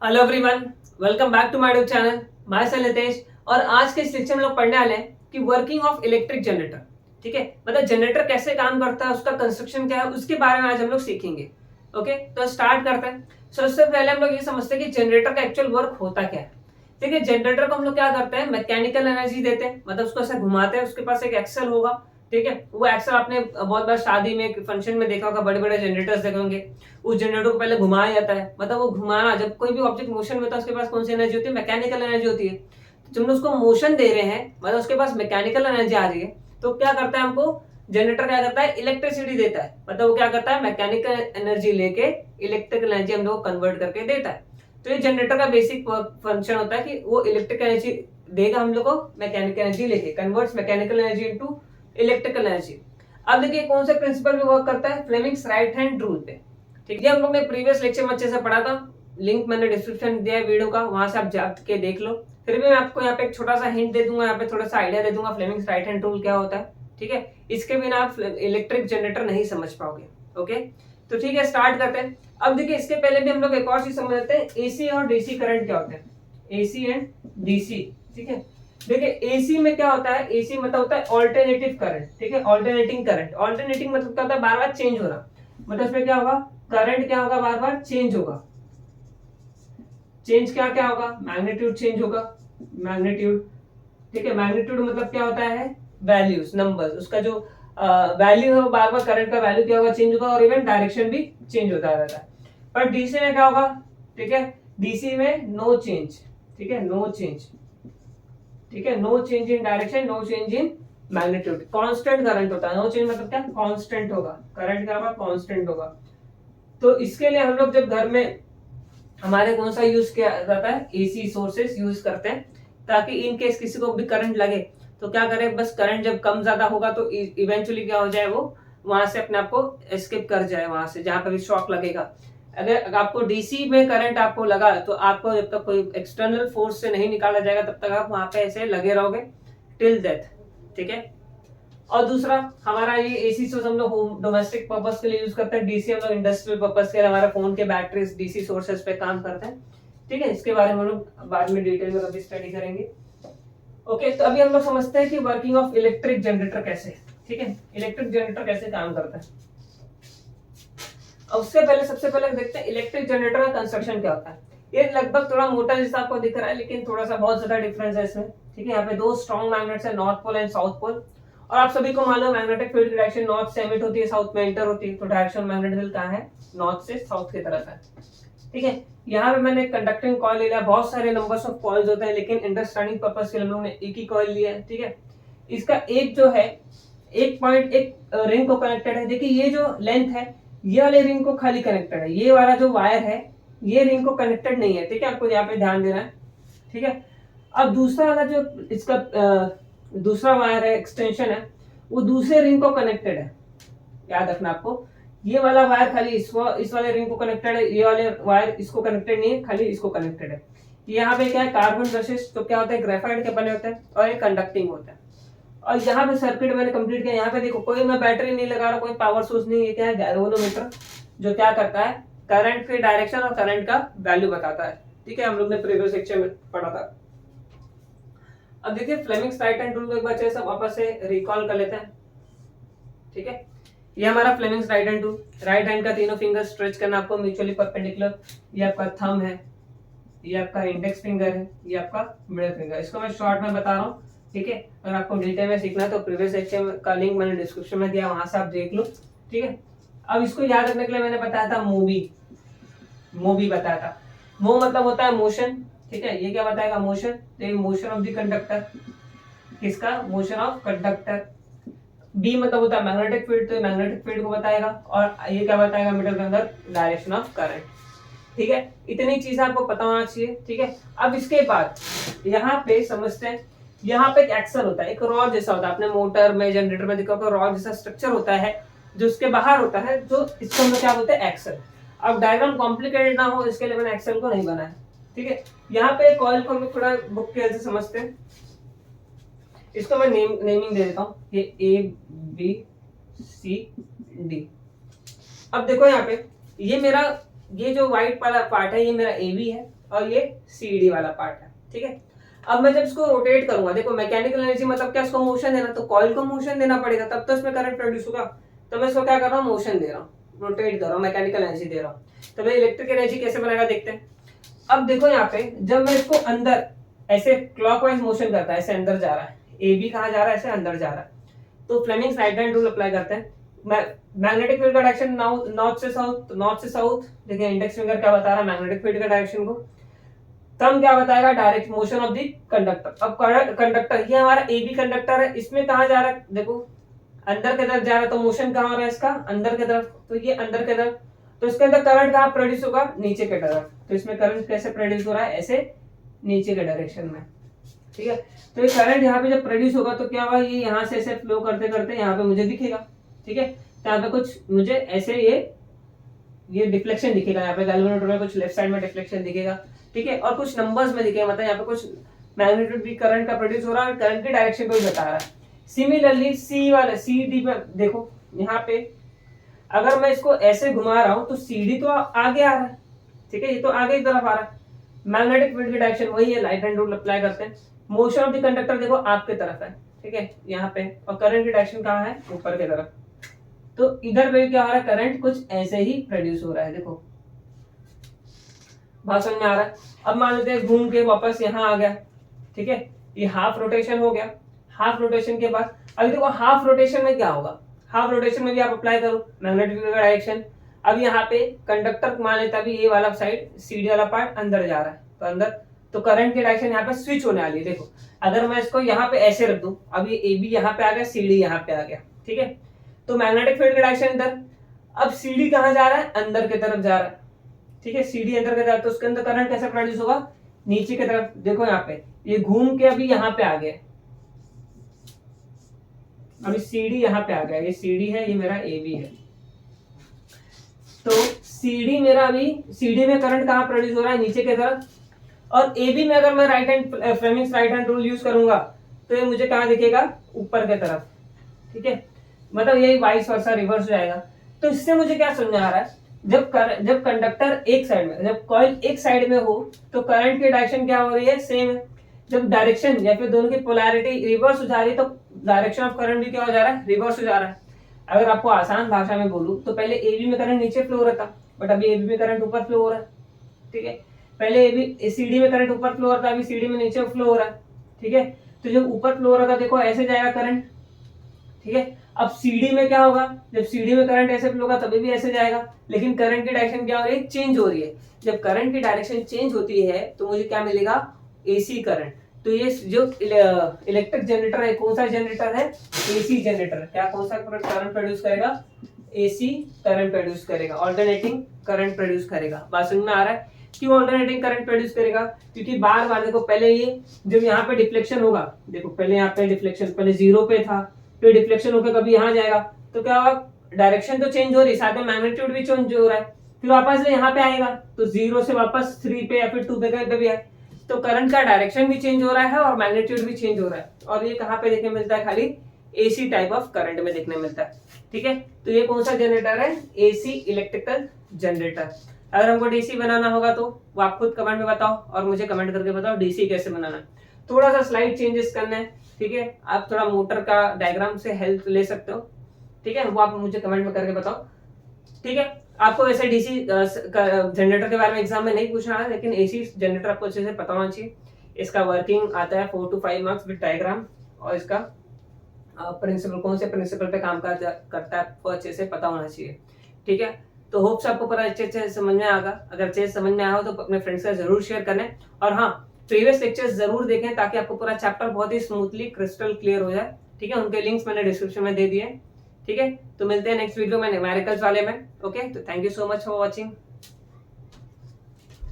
Hello everyone, welcome back to my YouTube channel. Myself Nitesh. और आज के इस लेक्चर में लोग पढ़ने वाले हैं कि वर्किंग ऑफ इलेक्ट्रिक जनरेटर। ठीक है, मतलब जनरेटर कैसे काम करता है, उसका कंस्ट्रक्शन क्या है, उसके बारे में आज हम लोग सीखेंगे। ओके, तो स्टार्ट करते हैं। सबसे पहले हम लोग ये समझते हैं कि जनरेटर का एक्चुअल वर्क होता क्या है। ठीक है, जनरेटर को हम लोग क्या करते हैं, मैकेनिकल एनर्जी देते हैं, मतलब उसको ऐसे घुमाते हैं, उसके पास एक एक्सल होगा। ठीक है, वो एक्सल आपने बहुत बार शादी में, फंक्शन में देखा होगा, बड़े बड़े जनरेटर्स देखे होंगे। उस जनरेटर को पहले घुमाया जाता है, मतलब वो घुमाना, जब कोई भी ऑब्जेक्ट मोशन में होता है उसके पास कौन सी एनर्जी होती है, मैकेनिकल एनर्जी होती है। तो जब हम उसको मोशन दे रहे हैं, मतलब उसके पास मैकेनिकल एनर्जी आ रही है, तो क्या करता है, हमको जनरेटर क्या करता है, इलेक्ट्रिसिटी देता है। मतलब वो क्या करता है, मैकेनिकल एनर्जी लेके इलेक्ट्रिकल एनर्जी हम लोग कन्वर्ट करके देता है। तो ये जनरेटर का बेसिक फंक्शन होता है कि वो इलेक्ट्रिक एनर्जी देगा हम लोग को, मैकेनिकल एनर्जी लेके converts mechanical energy into electrical energy. अब देखिए कौन से प्रिंसिपल पे वर्क करता है, फ्लेमिंग्स राइट हैंड रूल पे। ठीक है, हम लोग ने प्रीवियस लेक्चर में अच्छे से पढ़ा था, लिंक मैंने डिस्क्रिप्शन दिया है वीडियो का, वहां से आप जाके देख लो। फिर भी मैं आपको यहाँ पे एक छोटा सा हिंट दे दूंगा, यहाँ पे थोड़ा सा आइडिया दे दूंगा फ्लेमिंग्स राइट हैंड रूल क्या होता है। ठीक है, इसके बिना आप इलेक्ट्रिक जनरेटर नहीं समझ पाओगे। ओके, तो ठीक है, स्टार्ट करते हैं। अब देखिए इसके पहले भी हम लोग एक और चीज समझ लेते हैं, एसी और डीसी करंट क्या होते हैं, एसी एंड डीसी। ठीक है, देखिए एसी में क्या होता है, एसी मतलब होता है ऑल्टरनेटिव करंट। ठीक है, ऑल्टरनेटिंग करंट, ऑल्टरनेटिंग मतलब क्या होता है, बार बार चेंज हो रहा। मतलब इसमें क्या होगा, करंट क्या होगा, बार बार चेंज होगा। चेंज क्या क्या होगा, मैग्नीट्यूड चेंज होगा, मैग्नीट्यूड। ठीक है, मैग्नीट्यूड मतलब क्या होता है, वैल्यूज, नंबर्स, उसका जो वैल्यू है वो बार बार करंट का वैल्यू क्या होगा, चेंज होगा, और इवन डायरेक्शन भी चेंज होता रहता है। पर डीसी में क्या होगा, ठीक है, डीसी में नो चेंज। ठीक है, नो चेंज। ठीक है, no change in direction, no change in magnitude, constant current होता है। नो चेंज मतलब क्या, कांस्टेंट होगा, करंट क्या होगा, कांस्टेंट होगा। तो इसके लिए हम लोग जब घर में हमारे कौन सा यूज किया जाता है, एसी सोर्सेस यूज करते हैं, ताकि इन केस किसी को भी करंट लगे तो क्या करे, बस करंट जब कम ज्यादा होगा तो इवेंचुअली क्या हो जाए, वो वहां से अपने आप को एस्केप कर जाए, वहां से जहां पर भी शॉक लगेगा। अगर आपको डीसी में करंट आपको लगा तो आपको जब तक कोई एक्सटर्नल फोर्स से नहीं निकाला जाएगा तब तक आप वहां पे ऐसे लगे रहोगे टिल डेथ। ठीक है, और दूसरा हमारा ये एसी सोर्स हम लोग होम डोमेस्टिक पर्पस के लिए यूज करते हैं, डीसी हम लोग इंडस्ट्रियल पर्पस के लिए, हमारे फोन के बैटरीज डीसी सोर्सेज पे काम करते हैं। ठीक है, इसके बारे में हम लोग बाद में डिटेल में कभी स्टडी करेंगे। ओके, तो अभी हम लोग समझते हैं कि वर्किंग ऑफ इलेक्ट्रिक जनरेटर कैसे। ठीक है, इलेक्ट्रिक जनरेटर कैसे काम करता है। अब उससे पहले सबसे पहले देखते हैं इलेक्ट्रिक जनरेटर का कंस्ट्रक्शन क्या होता है। ये लगभग थोड़ा मोटा जैसा आपको दिख रहा है, लेकिन थोड़ा सा बहुत ज्यादा डिफरेंस है इसमें। ठीक है, यहाँ पे दो स्ट्रॉन्ग मैग्नेट्स है, north pole and south pole. और आप सभी को मालूम है मैग्नेटिक फील्ड की डायरेक्शन नॉर्थ से एमिट होती है, साउथ में एंटर होती है, तो डायरेक्शन मैग्नेटिक फील्ड कहाँ है, नॉर्थ से साउथ की तरफ है। ठीक है, यहाँ पे मैंने कंडक्टिंग कॉइल ले लिया, बहुत सारे नंबर्स ऑफ कॉइल्स होते हैं, लेकिन अंडरस्टैंडिंग पर्पस के लिए हम लोगों ने एक ही कॉइल लिया है। ठीक है, इसका एक जो है, एक पॉइंट एक रिंग को कनेक्टेड है। देखिए ये जो लेंथ है, ये वाले रिंग को खाली कनेक्टेड है, ये वाला जो वायर है ये रिंग को कनेक्टेड नहीं है। ठीक है, आपको यहाँ पे ध्यान देना है। ठीक है, अब दूसरा वाला जो इसका दूसरा वायर है, एक्सटेंशन है, वो दूसरे रिंग को कनेक्टेड है। याद रखना आपको, ये वाला वायर खाली इस वाले रिंग को कनेक्टेड है, ये वाले वायर इसको कनेक्टेड नहीं है, खाली इसको कनेक्टेड है। यहाँ पे क्या है, कार्बन ब्रशेस तो क्या होता है, ग्रेफाइट के बने होते हैं और ये कंडक्टिंग होता है। और यहाँ पे सर्किट मैंने कंप्लीट किया, यहाँ पे देखो कोई मैं बैटरी नहीं लगा रहा, कोई पावर सोर्स नहीं, ये क्या है, गैल्वेनोमीटर, जो क्या करता है, करंट की डायरेक्शन और करंट का वैल्यू बताता है। ठीक है, हम लोग ने प्रीवियस लेक्चर में पढ़ा था। अब देखिए फ्लेमिंग्स राइट हैंड रूल को एक बार सब वापस से रिकॉल कर लेते हैं। ठीक है, ये हमारा Fleming's right hand rule, right hand का तीनों फिंगर स्ट्रेच करना आपको म्यूचुअली परपेंडिकुलर। ये आपका थंब है, ये आपका इंडेक्स फिंगर है, ये आपका मिडिल फिंगर। इसको मैं शॉर्ट में बता रहा हूँ। ठीक है, अगर आपको डिटेल में सीखना है तो प्रीवियस लेक्चर का लिंक मैंने डिस्क्रिप्शन में दिया, वहां से आप देख लो। ठीक है, अब इसको याद रखने के लिए मैंने बताया था मूवी, मूवी बताया था। मूव मतलब होता है मोशन। ठीक है, ये क्या बताएगा, मोशन, तो ये मोशन ऑफ द कंडक्टर, किसका, मोशन ऑफ कंडक्टर। बी मतलब होता है मैग्नेटिक फील्ड, तो मैग्नेटिक फील्ड को बताएगा। और ये क्या बताएगा, middle finger, direction of current. ठीक है, इतनी चीज आपको पता होना चाहिए। ठीक है, अब इसके बाद यहाँ पे समझते हैं, यहाँ पे एक एक्सल होता है, एक रॉड जैसा होता है, आपने मोटर में जनरेटर में देखा होगा, रॉड जैसा स्ट्रक्चर होता है जो उसके बाहर होता है, जो इसको हम क्या बोलते हैं, एक्सल। अब डायग्राम कॉम्प्लिकेटेड ना हो इसके लिए मैंने एक्सल को नहीं बनाया। ठीक है, यहाँ पे कॉइल को हम लोग थोड़ा बुक के से समझते हैं। इसको मैं नेमिंग दे देता हूँ, ये ए बी सी डी। अब देखो यहाँ पे, ये मेरा, ये जो व्हाइट वाला पार्ट है ये मेरा ए बी है, और ये CD वाला पार्ट है, ठीक है। अब मैं जब इसको रोटेट करूंगा, देखो मैकेनिकल एनर्जी मतलब क्या, इसको मोशन देना, तो कॉइल को मोशन देना पड़ेगा तब तो इसमें करंट प्रोड्यूस होगा। तो मैं इसको क्या कर रहा हूँ, मोशन दे रहा हूँ, रोटेट कर रहा हूँ, मैकेनिकल एनर्जी दे रहा हूँ। तो मैं इलेक्ट्रिक एनर्जी कैसे बनाएगा देखते हैं। अब देखो यहाँ पे जब मैं इसको अंदर ऐसे क्लॉकवाइज मोशन करता है, ऐसे अंदर जा रहा है, AB कहाँ जा रहा है, ऐसे अंदर जा रहा है, तो Fleming's right hand rule apply करते हैं। मैग्नेटिक फील्ड का डायरेक्शन नॉर्थ से साउथ, नॉर्थ से साउथ। देखिए इंडेक्स फिंगर क्या बता रहा है मैग्नेटिक फील्ड का डायरेक्शन को, थंब क्या बताएगा direct motion of the conductor. अब कंडक्टर ये हमारा AB कंडक्टर है, इसमें कहाँ जा रहा है, देखो अंदर की तरफ जा रहा है, तो मोशन कहाँ हो रहा है इसका, अंदर की तरफ, तो ये अंदर की तरफ, तो इसके अंदर करंट कहाँ प्रोड्यूस होगा, नीचे के तरफ। तो इसमें करंट कैसे प्रोड्यूस हो रहा है, ऐसे नीचे के डायरेक्शन में, ठीक है। तो ये करंट यहाँ पे जब प्रोड्यूस होगा तो क्या होगा, ये यहाँ से ऐसे फ्लो करते करते यहाँ पे मुझे दिखेगा, ठीक है। तो यहाँ पे कुछ मुझे ऐसे ये डिफ्लेक्शन दिखेगा, यहाँ पे गैल्वेनोमीटर में कुछ लेफ्ट साइड में डिफ्लेक्शन दिखेगा, ठीक है। और कुछ नंबर्स में दिखेगा, मतलब यहाँ पे कुछ मैग्नीट्यूड भी करंट का प्रोड्यूस हो रहा है और करंट की डायरेक्शन को भी बता रहा है। सिमिलरली CD में देखो, यहाँ पे अगर मैं इसको ऐसे घुमा रहा हूं तो CD तो आगे आ रहा है, ठीक है, ये तो आगे की तरफ आ रहा है। मैग्नेटिक फील्ड की डायरेक्शन वही है, लाइट हैंड रूल अप्लाई करते हैं। मोशन ऑफ द कंडक्टर देखो आपके तरफ है, ठीक है, यहाँ पे, और करंट की डायरेक्शन कहाँ है, ऊपर की तरफ। तो इधर पे क्या हो रहा है, करंट कुछ ऐसे ही प्रोड्यूस हो रहा है, देखो बात समझ में आ रहा है। अब मान लेते हैं घूम के वापस यहाँ आ गया, ठीक है, ये हाफ रोटेशन हो गया। हाफ रोटेशन के बाद अभी देखो हाफ रोटेशन में क्या होगा, हाफ रोटेशन में भी आप अप्लाई करो मैग्नेटिक फील्ड का डायरेक्शन। अब यहाँ पे कंडक्टर मान लेता भी ये वाला साइड CD वाला पार्ट अंदर जा रहा है, तो अंदर, तो करंट की डायरेक्शन यहाँ पे स्विच होने वाली है। देखो अगर मैं इसको यहाँ पे ऐसे रख दूं, अब ये AB यहाँ पे आ गया, CD यहाँ पे आ गया, ठीक है, तो मैग्नेटिक फील्ड की डायरेक्शन इधर। अब CD कहाँ जा रहा है, अंदर की तरफ जा रहा है, ठीक है, CD अंदर की तरफ, तो उसके अंदर करंट कैसे प्रोड्यूस होगा, नीचे की तरफ। देखो यहाँ पे ये घूम के अभी यहाँ पे आ गया, अभी CD यहाँ पे आ गया, ये CD है, ये मेरा AB है। तो CD मेरा अभी, CD में करंट कहाँ प्रोड्यूस हो रहा है, नीचे की तरफ, और AB में अगर मैं right hand Fleming's right hand rule use करूंगा तो ये मुझे कहाँ दिखेगा, ऊपर की तरफ, ठीक है, मतलब यही वाइस वर्सा रिवर्स हो जाएगा। तो इससे मुझे क्या समझ आ रहा है, जब कंडक्टर एक साइड में, जब कॉइल एक साइड में हो तो करंट की डायरेक्शन क्या हो रही है, सेम है। जब डायरेक्शन या फिर दोनों की पोलैरिटी रिवर्स हो जा रही है तो डायरेक्शन ऑफ करंट भी क्या हो जा रहा है, रिवर्स हो जा रहा है। अगर आपको आसान भाषा में बोलूं तो पहले AB में करंट नीचे फ्लो हो रहा था, बट अभी AB में करंट ऊपर फ्लो हो रहा है, ठीक है। पहले CD में करंट ऊपर फ्लो हो रहा था, अभी CD में नीचे फ्लो हो रहा है, ठीक है। तो जब ऊपर फ्लो हो रहा था देखो ऐसे जाएगा करंट, ठीक है। अब CD में क्या होगा, जब CD में करंट ऐसे फ्लो होगा तभी भी ऐसे जाएगा, लेकिन करंट की डायरेक्शन क्या हो रही है, चेंज हो रही है। जब करंट की डायरेक्शन चेंज होती है तो मुझे क्या मिलेगा, AC करंट। तो ये जो इलेक्ट्रिक जनरेटर है, कौन सा जनरेटर है, AC जनरेटर। क्या कौन सा करंट प्रोड्यूस करेगा, AC करंट प्रोड्यूस करेगा, ऑल्टरनेटिंग करंट प्रोड्यूस करेगा। बात समझ में आ रहा है, क्यों ऑल्टरनेटिंग करंट प्रोड्यूस करेगा, क्योंकि बार बार देखो पहले ये जब यहाँ पे डिफ्लेक्शन होगा, देखो पहले यहाँ पे डिफ्लेक्शन, पहले 0 पे था, फिर डिफ्लेक्शन होकर कभी यहाँ जाएगा, तो क्या होगा, डायरेक्शन तो चेंज हो रही है, साथ में मैग्नीट्यूड भी चेंज हो रहा है, फिर वापस से यहाँ पे आएगा तो 0 से वापस 3 पे या फिर 2 पे कहीं भी आए, तो करंट का डायरेक्शन भी चेंज हो रहा है और मैग्नीट्यूड भी चेंज हो रहा है। और ये कहाँ पे देखने मिलता है, खाली AC टाइप ऑफ करंट में देखने मिलता है, ठीक है। तो ये कौन सा जनरेटर है, AC इलेक्ट्रिकल जनरेटर। अगर हमको DC बनाना होगा तो वो आप खुद कमेंट में बताओ और मुझे कमेंट करके बताओ DC कैसे बनाना है। थोड़ा सा स्लाइड चेंजेस करना है, ठीक है, आप थोड़ा मोटर का डायग्राम से हेल्प ले सकते हो, ठीक है, वो आप मुझे कमेंट में करके बताओ, ठीक है। आपको वैसे DC जनरेटर के बारे में एग्जाम में नहीं पूछना है, लेकिन AC जनरेटर आपको अच्छे से पता होना चाहिए। इसका वर्किंग आता है 4 to 5 मार्क्स विद डायग्राम, और इसका प्रिंसिपल, कौन से प्रिंसिपल पे काम करता है आपको अच्छे से पता होना चाहिए, ठीक है। तो होप्स आपको पूरा अच्छे से समझ में आएगा। अगर अच्छे से समझ में आया हो तो अपने फ्रेंड्स का जरूर शेयर करें, और हाँ प्रीवियस लेक्चर्स जरूर देखें ताकि आपको पूरा चैप्टर बहुत ही स्मूथली क्रिस्टल क्लियर हो जाए, ठीक है। उनके लिंक्स मैंने डिस्क्रिप्शन में दे दिए, ठीक है। तो मिलते हैं नेक्स्ट वीडियो में न्यूमेरिकल्स वाले में, ओके। तो thank you so much for watching.